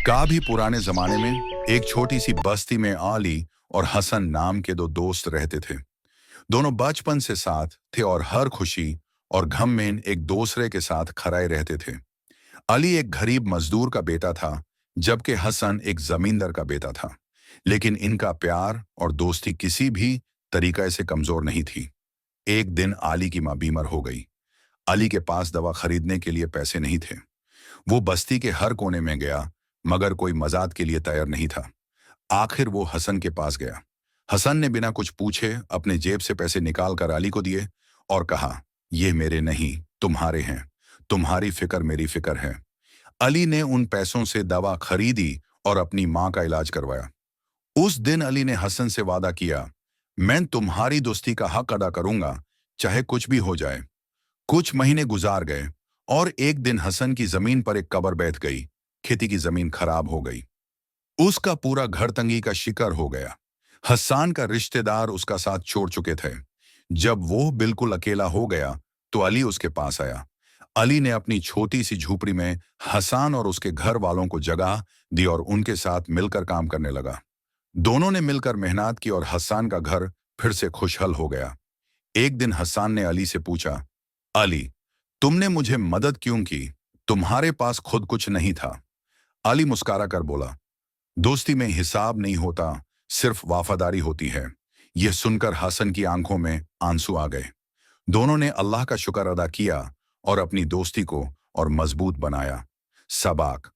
काफी पुराने जमाने में एक छोटी सी बस्ती में आली और हसन नाम के दो दोस्त रहते थे। दोनों बचपन से साथ थे और हर खुशी और गम में एक दूसरे के साथ खड़े रहते थे। अली एक गरीब मजदूर का बेटा था, जबकि हसन एक जमींदार का बेटा था। लेकिन इनका प्यार और दोस्ती किसी भी तरीके से कमजोर नहीं थी। एक दिन अली की मां बीमार हो गई। अली के पास दवा खरीदने के लिए पैसे नहीं थे। वो बस्ती के हर कोने में गया, मगर कोई मजाद के लिए तैयार नहीं था। आखिर वो हसन के पास गया। हसन ने बिना कुछ पूछे अपने जेब से पैसे निकाल कर अली को दिए और कहा, ये मेरे नहीं, तुम्हारे हैं। तुम्हारी फिक्र मेरी फिक्र है। अली ने उन पैसों से दवा खरीदी और अपनी मां का इलाज करवाया। उस दिन अली ने हसन से वादा किया, मैं तुम्हारी दोस्ती का हक अदा करूंगा, चाहे कुछ भी हो जाए। कुछ महीने गुजार गए और एक दिन हसन की जमीन पर एक कब्र बैठ गई। खेती की जमीन खराब हो गई। उसका पूरा घर तंगी का शिकार हो गया। हसन का रिश्तेदार उसका साथ छोड़ चुके थे। जब वो बिल्कुल अकेला हो गया तो अली उसके पास आया। अली ने अपनी छोटी सी झोपड़ी में हसन और उसके घर वालों को जगह दी और उनके साथ मिलकर काम करने लगा। दोनों ने मिलकर मेहनत की और हसन का घर फिर से खुशहाल हो गया। एक दिन हसन ने अली से पूछा, अली, तुमने मुझे मदद क्यों की? तुम्हारे पास खुद कुछ नहीं था। अली मुस्कुरा कर बोला, दोस्ती में हिसाब नहीं होता, सिर्फ वफादारी होती है। यह सुनकर हसन की आंखों में आंसू आ गए। दोनों ने अल्लाह का शुक्र अदा किया और अपनी दोस्ती को और मजबूत बनाया। सबक: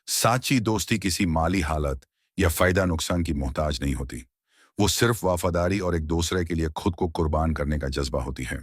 साची दोस्ती किसी माली हालत या फायदा नुकसान की मोहताज नहीं होती। वो सिर्फ वफादारी और एक दूसरे के लिए खुद को कुर्बान करने का जज्बा होती है।